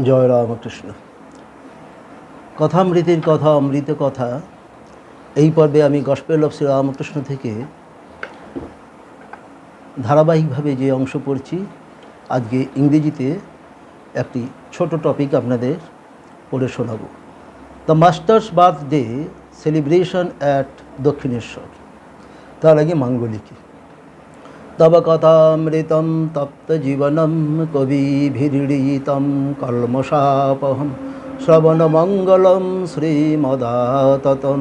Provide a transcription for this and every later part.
জয় রামকৃষ্ণ। কথামৃতির কথা, অমৃত কথা, এই পর্বে আমি গসপেল অফ শ্রী রামকৃষ্ণ থেকে ধারাবাহিকভাবে যে অংশ পড়ছি, আজকে ইংরেজিতে একটি ছোট টপিক আপনাদের পড়ে শোনাব। The masters birthday celebration at Dakshineswar. তার আগে মাঙ্গলিকী। তব কথামৃতম তপ্ত জীবনম কবিভিরীড়িতম কলমশাপহম শ্রবণমঙ্গলম শ্রীমদাততম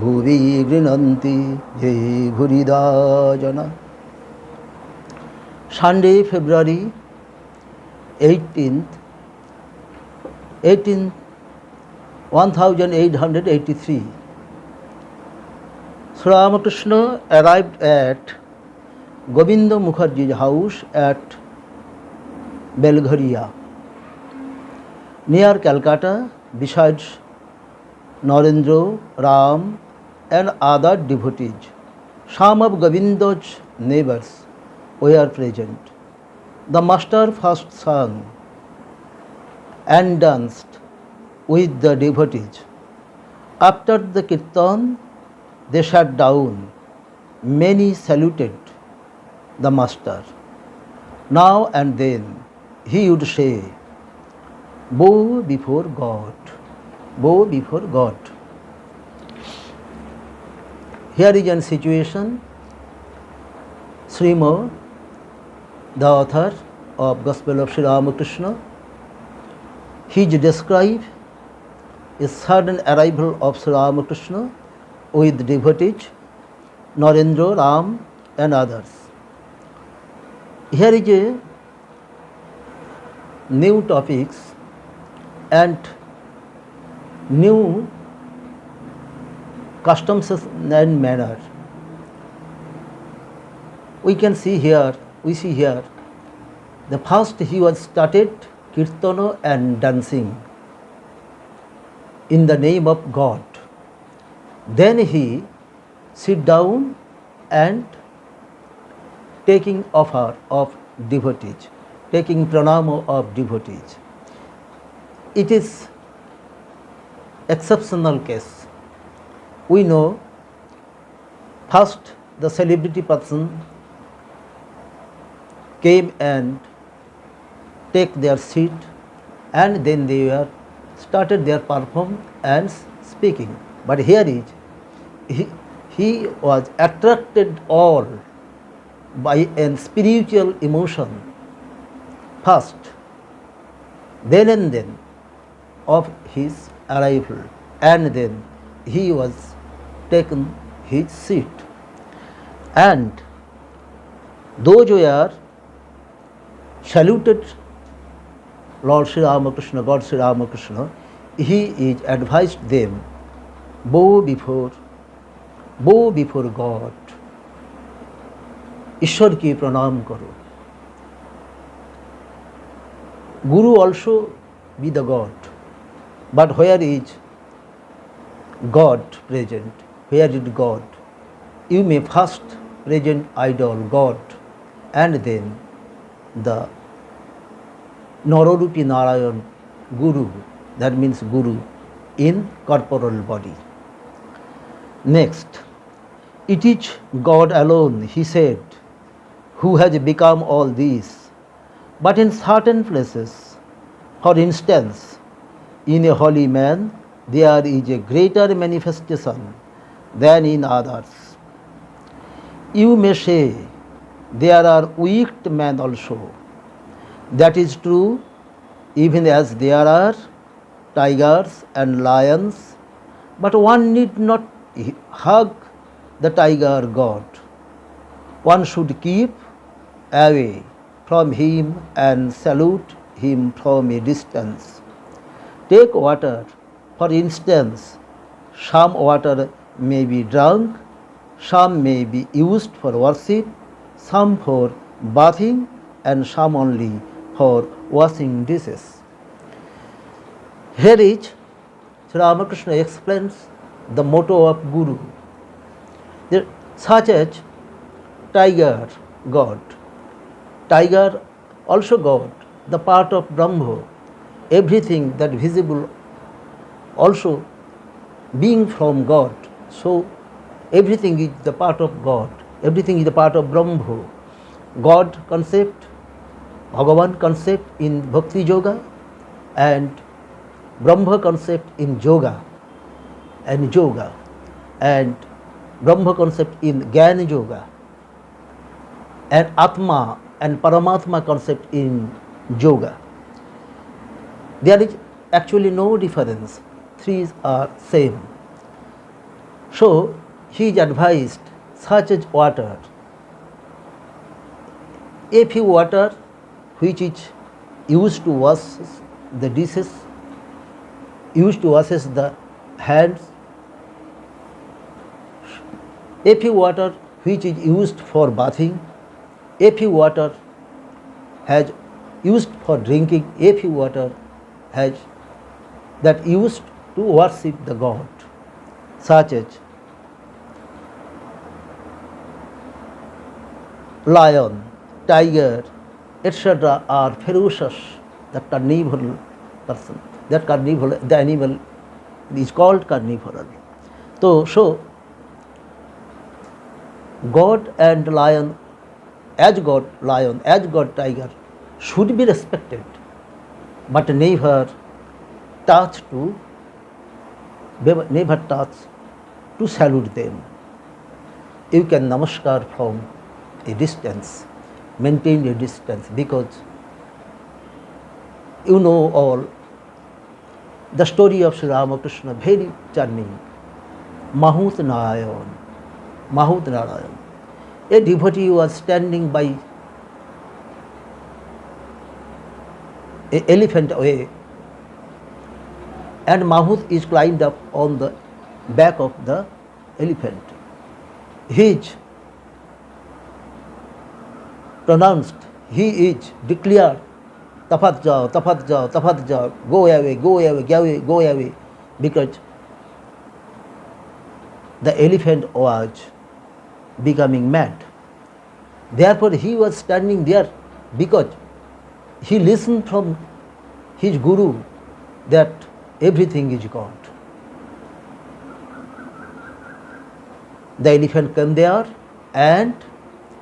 ভুবি গৃণন্তি হে ভুরিদা জনা। Sunday, February 18th, 1883, Sri Ramakrishna arrived at Govinda Mukherjee's house at Belgharia, near Calcutta. Besides Narendra, Ram and other devotees, some of Govinda's neighbors were present. The master first sang and danced with the devotees. After the kirtan, they sat down. Many saluted the master. Now and then he would say, "Bow before God, bow before God." Here is a situation. Srima, the author of Gospel of Sri Ramakrishna, he describes a sudden arrival of Sri Ramakrishna with devotees, Narendra, Ram and others. Here is a new topics and new customs and manner. We see here, the first he was started kirtana and dancing in the name of God. Then he sit down and taking offer of devotees, taking pranama of devotees. It is exceptional case. We know first the celebrity person came and take their seat, and then they were started their perform and speaking. But here is he was attracted all by a spiritual emotion first, then and then of his arrival, and then he was taken his seat, and those who are saluted Lord Sri Ramakrishna, God Sri Ramakrishna, he is advised them, bow before God. Ishwar ki pranam karo. Guru also be the God, but where is God present? Where is God? You may first present idol, God, and then the Nararupi Narayan, Guru, that means Guru, in corporal body. Next, it is God alone, he said, who has become all these. But in certain places, for instance, in a holy man, there is a greater manifestation than in others. You may say, there are weak men also. That is true, even as there are tigers and lions, but one need not hug the tiger God. One should keep away from him and salute him from a distance. Take water, for instance. Some water may be drunk, some may be used for worship, some for bathing, and some only for washing dishes. Here is Sri Ramakrishna explains the motto of Guru, such as tiger, God. Tiger also God, the part of Brahma, everything that visible also being from God. So everything is the part of God, everything is the part of Brahma. God concept, Bhagavan concept in Bhakti Yoga, and Brahma concept in Yoga and Yoga, and Brahma concept in Jnana Yoga, and Atma and Paramatma concept in Yoga. There is actually no difference. Three are same. So he is advised, such as water. A few water which is used to wash the dishes, used to wash the hands, a few water which is used for bathing, a few water has used for drinking, a few water has that used to worship the God, such as lion, tiger, etc. are ferocious, the carnivoral person. That carnivoral, the animal is called carnivoral. So God and lion, as God tiger, should be respected, but never touch to salute them. You can namaskar from a distance, maintain a distance, because you know all the story of Sri Ramakrishna, very charming. Mahut Narayan. A devotee was standing by an elephant way, and Mahut is climbed up on the back of the elephant. He is pronounced, he is declared, Tafat jao, go away, because the elephant was becoming mad. Therefore he was standing there because he listened from his guru that everything is God. The elephant came there and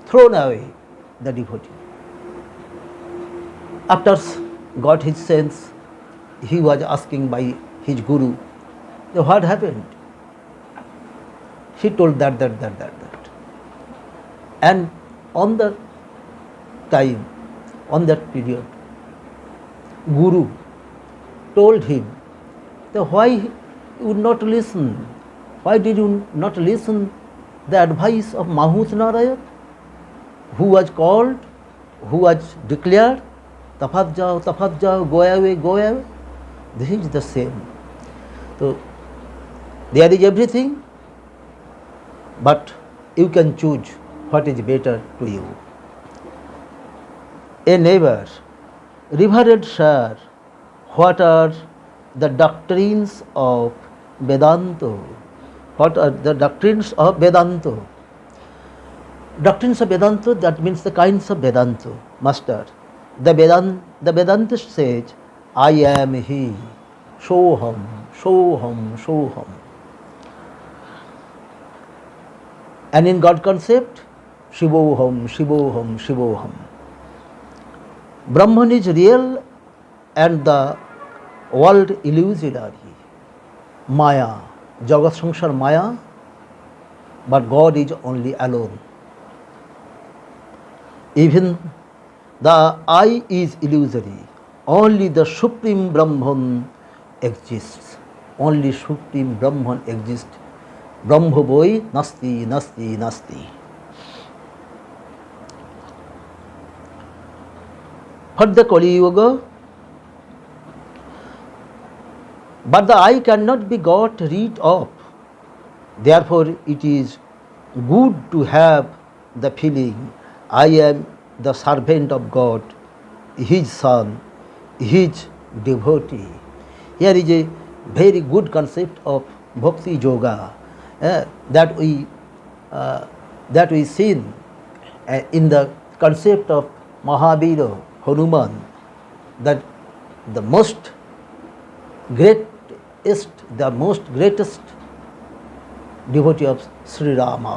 thrown away the devotee. After got his sense, he was asking by his guru, what happened? He told that. And on that time, on that period, guru told him that why you would not listen? Why did you not listen the advice of Mahut Narayan, who was called, who was declared, Tafat jao, go away. This is the same. So there is everything, but you can choose what is better to you. A neighbor, revered sir, what are the doctrines of Vedanta? What are the doctrines of Vedanta? Doctrines of Vedanta, that means the kinds of Vedanta, master. The Vedantist says, I am he, Soham. And in God concept, Shivoham. Brahman is real and the world illusory. Maya, Jagat Sansar Maya, but God is only alone. Even the I is illusory. Only the Supreme Brahman exists. Only Supreme Brahman exists. Brahma boy, nasti. For the Kali Yuga, but the I cannot be got rid of. Therefore, it is good to have the feeling, I am the servant of God, His son, His devotee. Here is a very good concept of Bhakti Yoga that we seen in the concept of Mahavira, Hanuman, that the most greatest, the most greatest devotee of Sri Rama.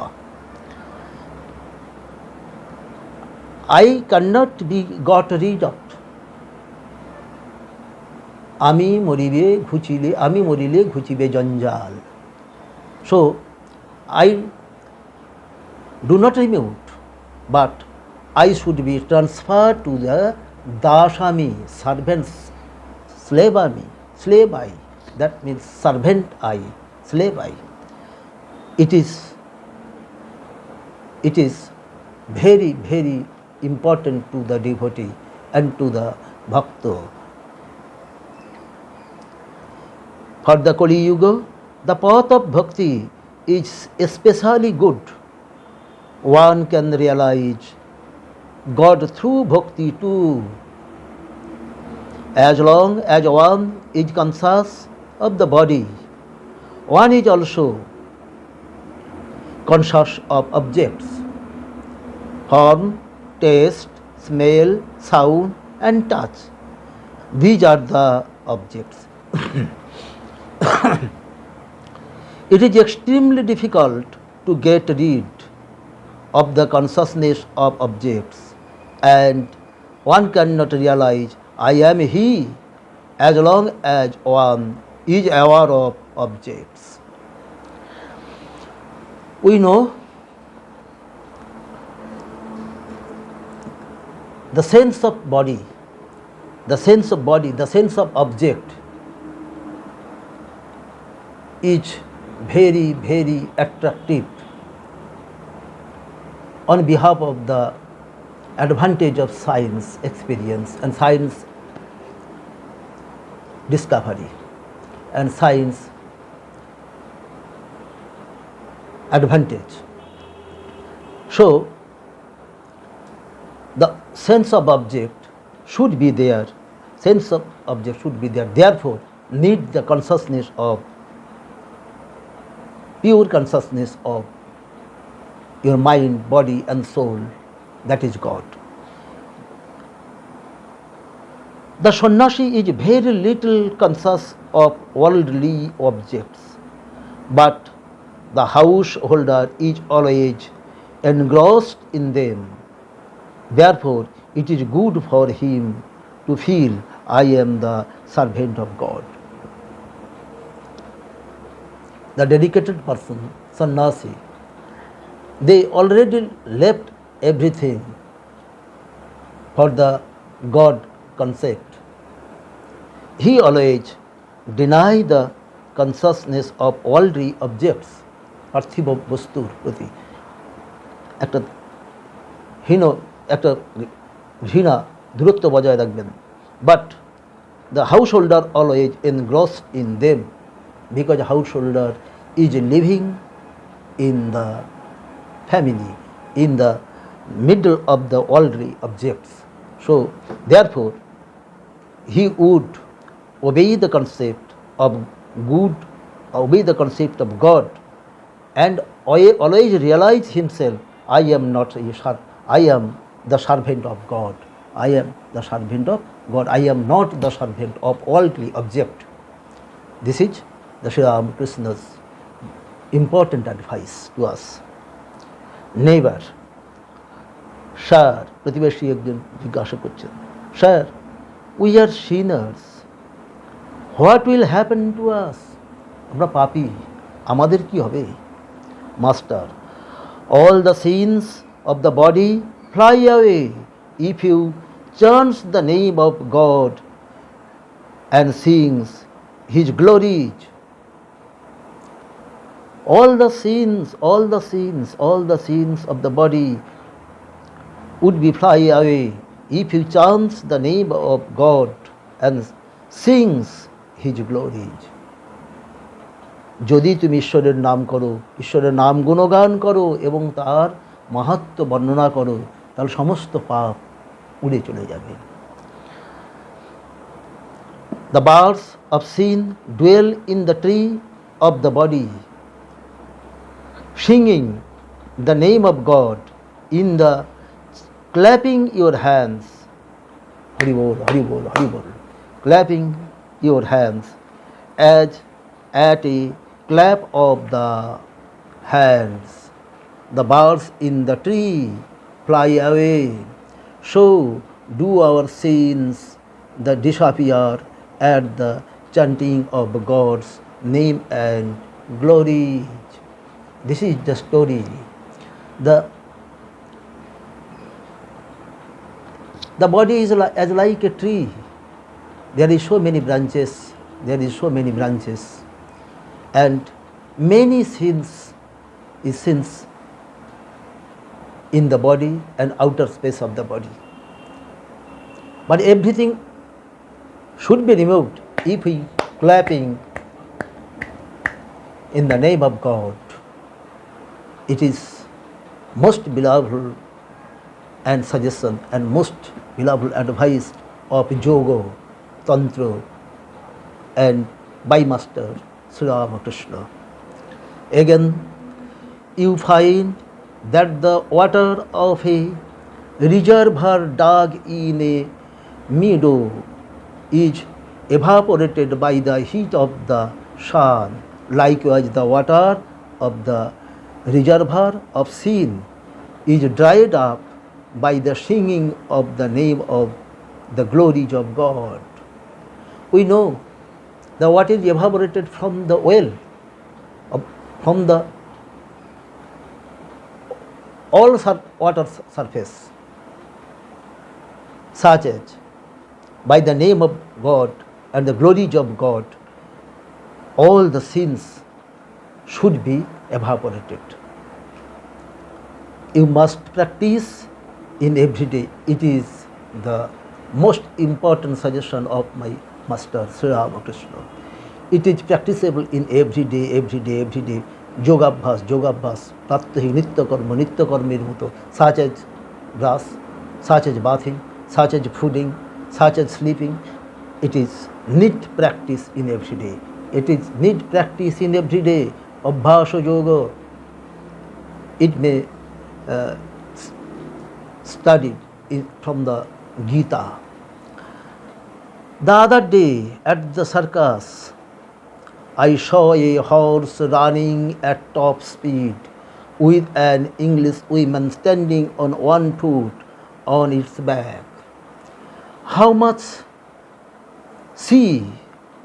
I cannot be got rid of. আমি মরিলে ঘুচিবে জঞ্জাল. So I do not remove, but I should be transferred to the Dasami, servants, slave I. That means servant I, slave I. It is very, very important to the devotee and to the bhakta. For the Kali Yuga, the path of bhakti is especially good. One can realize God through bhakti too. As long as one is conscious of the body, one is also conscious of objects. Form, taste, smell, sound and touch. These are the objects. It is extremely difficult to get rid of the consciousness of objects, and one cannot realize I am he as long as one is aware of objects. We know the sense of body, the sense of object is very, very attractive on behalf of the advantage of science experience and science discovery and science advantage. So the sense of object should be there, therefore need the consciousness of pure consciousness of your mind, body and soul, that is God. The sannyasi is very little conscious of worldly objects, but the householder is always engrossed in them. Therefore, it is good for him to feel I am the servant of God. The dedicated person, sannyasi, they already left everything for the God concept. He always deny the consciousness of worldly objects, পার্থিব বস্তুর প্রতি একটা ঘৃণা দূরত্ব বজায় রাখবেন. But the householder always engrossed in them, because householder is living in the family, in the middle of the worldly objects. So therefore he would obey the concept of good, obey the concept of God, and always realize himself I am the servant of God. I am the servant of God. I am not the servant of worldly object. This is the Sri Ramakrishna's important advice to us. Never, sir, প্রতিবেশী একজন জিজ্ঞাসা করছেন, sir, we are sinners. What will happen to us? আমরা পাপী, আমাদের কি হবে? Master, all the sins of the body fly away if you chant the name of God and sings His glories. All the sins of the body would be fly away if you chant the name of God and sings His glories. যদি তুমি ঈশ্বরের নাম করো, ঈশ্বরের নাম গুণগান করো এবং তার মাহাত্ম্য বর্ণনা করো, তাহলে সমস্ত পাপ উড়ে চলে যাবে. The birds of sin dwell in the tree of the body, singing the name of God in the clapping your hands. Hari Bol, Hari Bol, Hari Bol. Clapping your hands as at a clap of the hands the birds in the tree fly away, so do our sins that disappear at the chanting of God's name and glory. This is the story. The body is as like a tree. There is so many branches. There is so many branches, and many sins in the body and outer space of the body. But everything should be removed if we clapping in the name of God. It is most beloved and suggestion and most beloved advice of yoga, tantra, and by Master Sri Ramakrishna. Again, you find that the water of a reservoir dug in a meadow is evaporated by the heat of the sun. Likewise, the water of the reservoir of sin is dried up by the singing of the name of the glories of God. We know the water is evaporated from the well, from the all water surface, such as by the name of God and the glories of God, all the sins should be evaporated. You must practice in every day. It is the most important suggestion of my Master Sri Ramakrishna. It is practicable in every day, every day, every day. Yogaabhas, pratyahik, nitya karmer moto, such as grass, such as bathing, such as fooding, such as sleeping. It is need practice in every day. It is need practice in every day. Abhasa yoga. It may studied from the Gita. The other day at the circus, I saw a horse running at top speed with an English woman standing on one foot on its back. How much she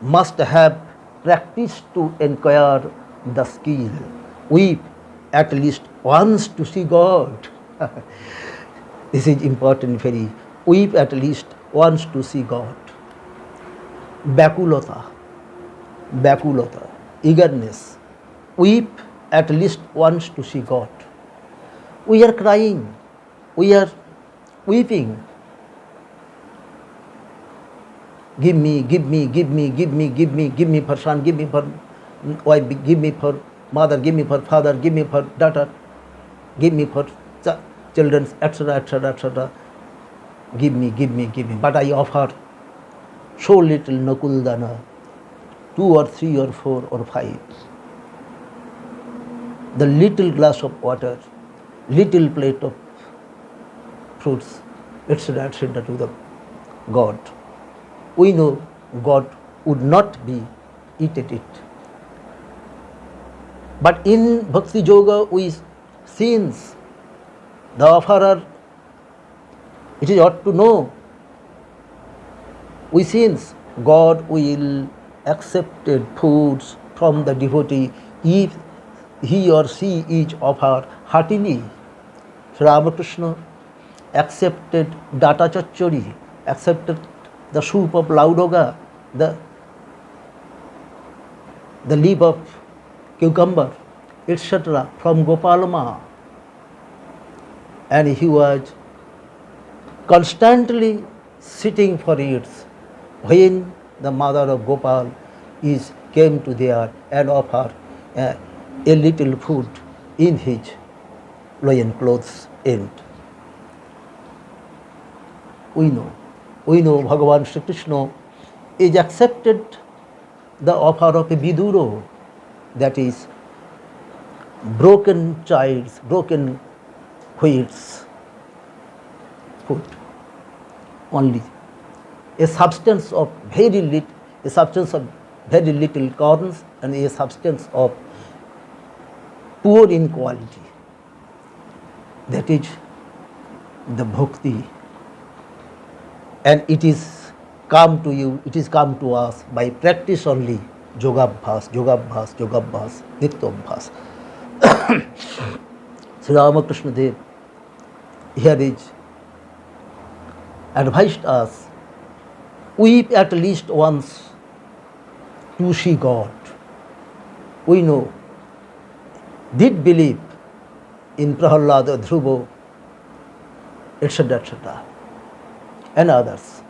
must have practiced to acquire the skill. Weep at least once to see God. This is important very. Weep at least once to see God. Bakulata, eagerness. Weep at least once to see God. We are crying, we are weeping. Give me for son, give me for wife, give me for mother, give me for father, give me for daughter, give me for children, etc., etc., etc. Give me. But I offer so little nakuldana, 2 or 3 or 4 or 5. The little glass of water, little plate of fruits, etc., etc. to the God. We know God would not be eaten it. But in Bhakti Yoga, we since the offerer, it is ought to know, we since God will accepted foods from the devotee if he or she is offered heartily. Sri Ramakrishna accepted data chachori, accepted the soup of laudoga, the leaf of cucumber, etc. from Gopalama, and he was constantly sitting for it when the mother of Gopal came to there and offered a little food in his loin clothes end. We know Bhagavan Sri Krishna is accepted the offer of a viduro, that is broken child's, broken wheats food, only a substance of very little corns and a substance of poor in quality. That is the bhakti, and it is come to you, it is come to us by practice only. Yogabhas, yogabhas, yogabhas, nityabhas. Sri Ramakrishna Dev here is advised us, weep at least once to see God. We know, did believe in Prahalada, Dhruva, etc., etc., and others.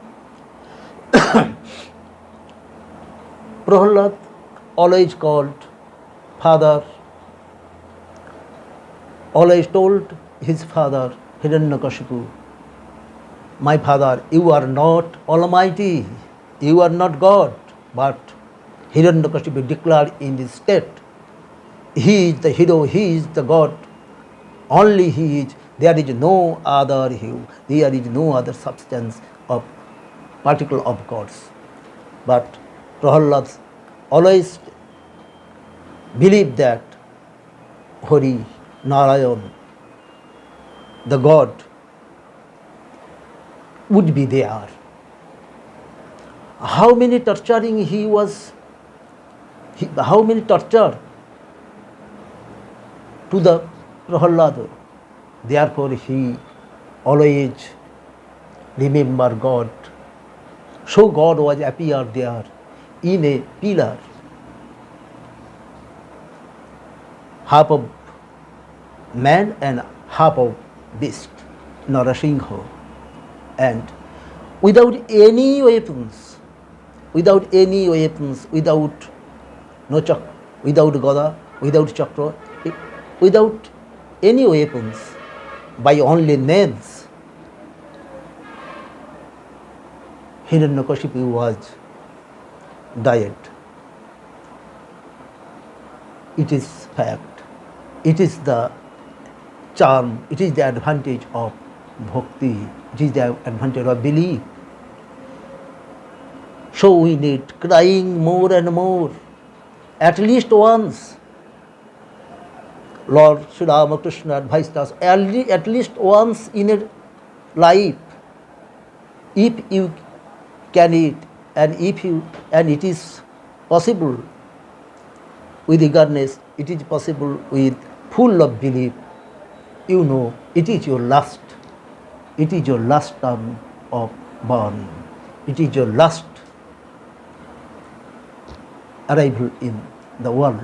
Prahalad always called father, always told his father Hiranyakashipu, my father, you are not Almighty, you are not God, but Hiranyakashipu declared in his state, he is the hero, he is the God, only he is, there is no other hue, there is no other substance of particle of gods. But Prahalad always believed that Hari, Narayan, the God, would be there. How many torturing he was, how many torture to the Prahalad. Therefore he always remember God. So God was appeared there in a pillar, half of man and half of beast, Narasingha, and without any weapons, without no without Gada, without Chakra, without any weapons, by only names, Hiranyakashipu was died. It is fact. It is the charm, it is the advantage of bhakti, it is the advantage of belief. So we need crying more and more, at least once. Lord Sri Ramakrishna advised us, at least once in a life, if you can eat, and it is possible with eagerness, it is possible with full of belief, you know, it is your last term of born, it is your last arrival in the world.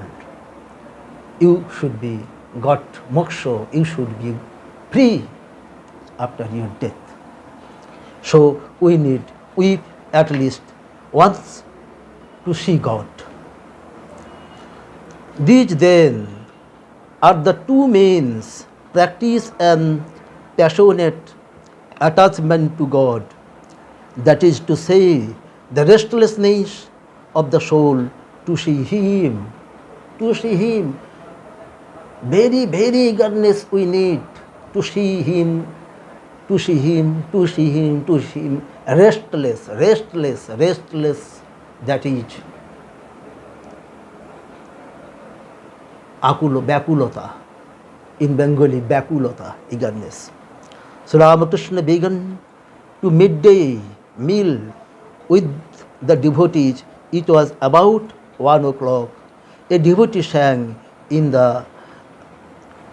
You should be got moksha, you should be free after your death. So we need weep at least once to see God. These then are the two means, practice and passionate attachment to God, that is to say, the restlessness of the soul to see Him, very, very eagerness we need to see Him, restless, that is Bakulata, in Bengali Bakulata, eagerness. So Ramakrishna began to midday meal with the devotees. It was about 1 o'clock. A devotee sang in the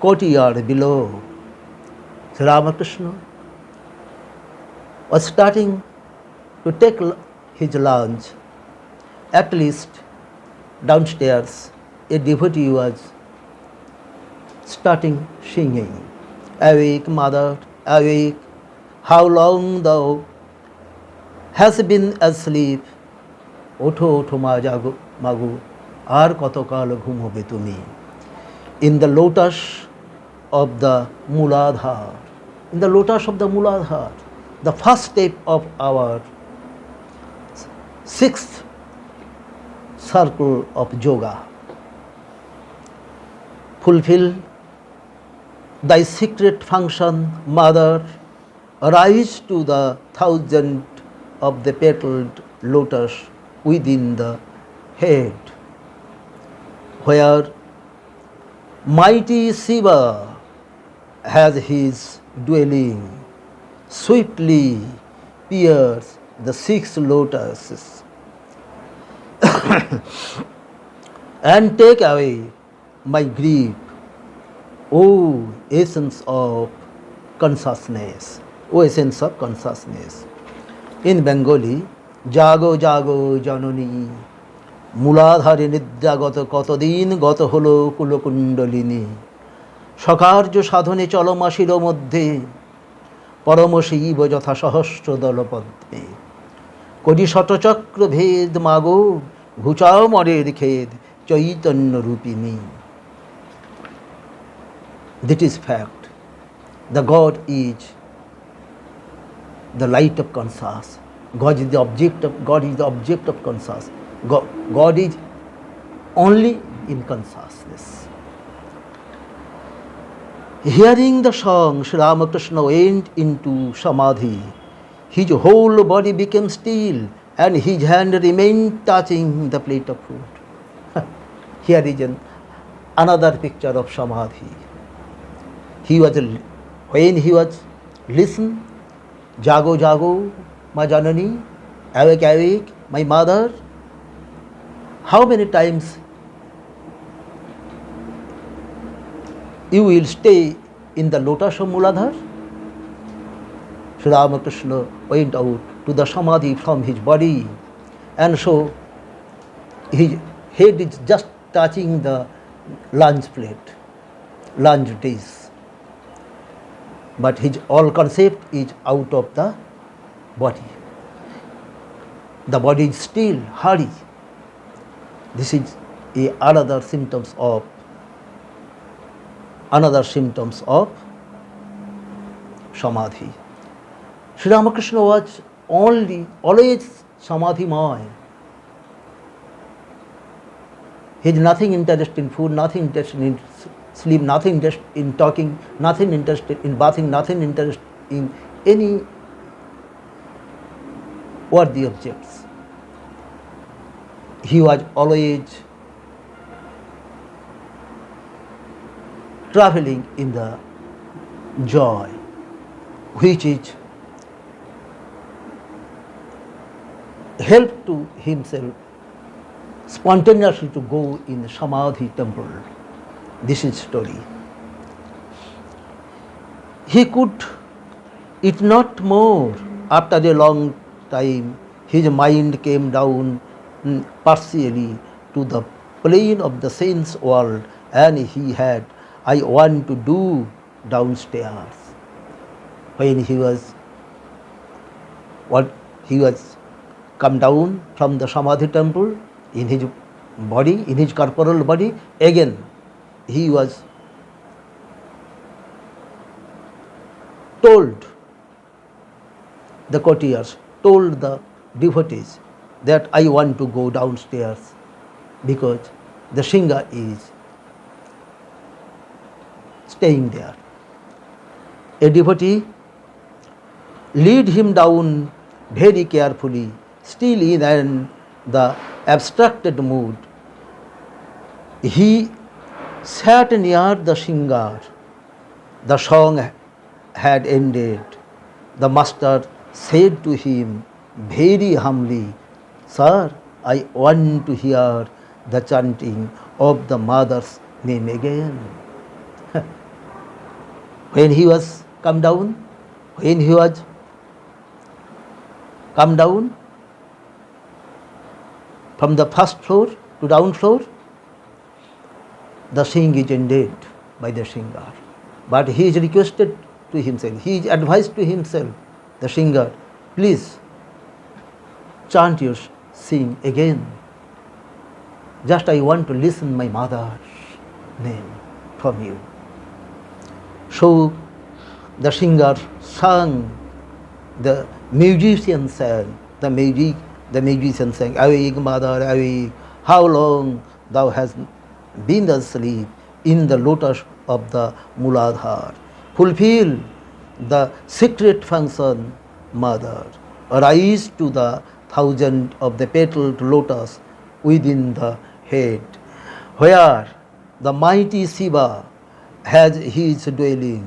courtyard below. So Ramakrishna was starting to take his lunch. At least downstairs, a devotee was starting singing, awake, mother, awake, how long thou hast been asleep, ওঠো ওঠো মা জাগো মাগো আর কতকাল ঘুমোবে তুমি, in the lotus of the Muladhar, in the lotus of the Muladhar, the first step of our sixth circle of yoga. Fulfill thy secret function, mother, rise to the thousand of the petaled lotus within the head, where mighty Shiva has his dwelling, swiftly pierce the 6 lotuses and take away my grief, O essence of consciousness, O essence of consciousness. In Bengali, jago jago janoni, মূলাধারে নিদ্রাগত কতদিন গত হলো কুলকুণ্ডলিনী, সকার্য সাধনে চলমাশির মধ্যে পরম শিব যথা সহস্র দলপদ্মে, করি শতচক্র ভেদ মাগো ঘুচাও মরের খেদ চৈতন্য রূপিণী. That is fact. The God is the light of conscious. God is the object of conscious. God is only in consciousness. Hearing the song, Sri Ramakrishna went into samadhi. His whole body became still and his hand remained touching the plate of food. Here is another picture of samadhi. When he was listen, jago jago, my janani, awake awake, my mother. How many times you will stay in the lotus of Muladhar? Sri Ramakrishna went out to the samadhi from his body, and so his head is just touching the lunch plate, lunch dish. But his all concept is out of the body. The body is still, hurry. This is another symptoms of samadhi. Sri Ramakrishna was always samadhi-maya. He is nothing interested in food, nothing interested in sleep, nothing interested in talking, nothing interested in bathing, nothing interested in any worthy objects. He was always traveling in the joy, which is help to himself spontaneously to go in Samadhi temple. This is story. He could eat not more. After a long time, his mind came down partially to the plane of the sense world, and he had, I want to do downstairs. When he was come down from the Samadhi temple in his body, in his corporal body, again he was told the courtiers, told the devotees that I want to go downstairs because the singer is staying there. A devotee lead him down very carefully, still in the abstracted mood. He sat near the singer. The song had ended. The master said to him very humbly, Sir, I want to hear the chanting of the mother's name again. When he was come down from the first floor to down floor, the singing is ended by the singer. But he is requested to himself, he is advised to himself, the singer, please chant your sing again. Just I want to listen my mother's name from you. So the singer sang, the musician sang, the musician sang, awake mother, awake, how long thou hast been asleep in the lotus of the Muladhar. Fulfill the secret function, mother. Arise to the 1,000 of the petaled lotus within the head, where the mighty Shiva has his dwelling.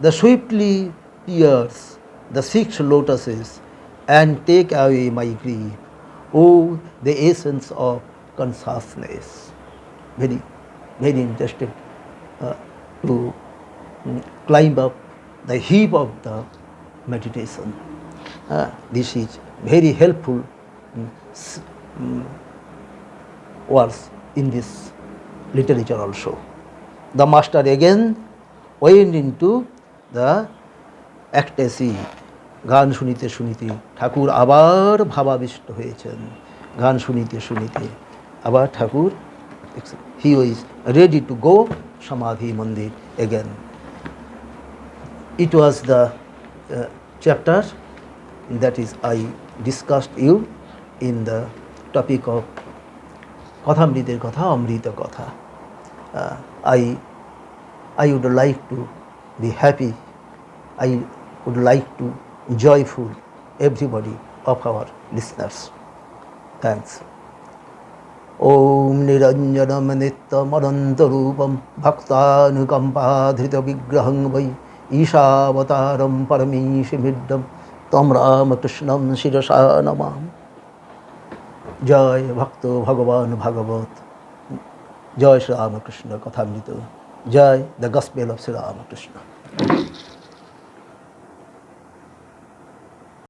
The swiftly pierce the 6 lotuses and take away my grief. Oh, the essence of consciousness. Very, very interested to climb up the heap of the meditation. This is very helpful words in this literature also. The master again went into the ecstasy. গান শুনিতে শুনিতে ঠাকুর আবার ভাবাবিষ্ট হয়েছেন। গান শুনিতে শুনিতে আবার ঠাকুর he was ready to go Samadhi Mandir again. It was the chapter that is I discussed you in the topic of KATHAMRITER Katha, Amrita Katha. I would like to be happy. I would like to joyful everybody of our listeners. Thanks. Om Niranjanam Nittam Anantarupam Bhaktanukampadhrita Vigraham Vai Ishavataram Paramishimiddam Tam Ramakrishnam Shirasa Namam. Jai Bhakto Bhagavan Bhagavat. Jai Sri Ramakrishna Kathamrita. Jai the Gospel of Sri Ramakrishna.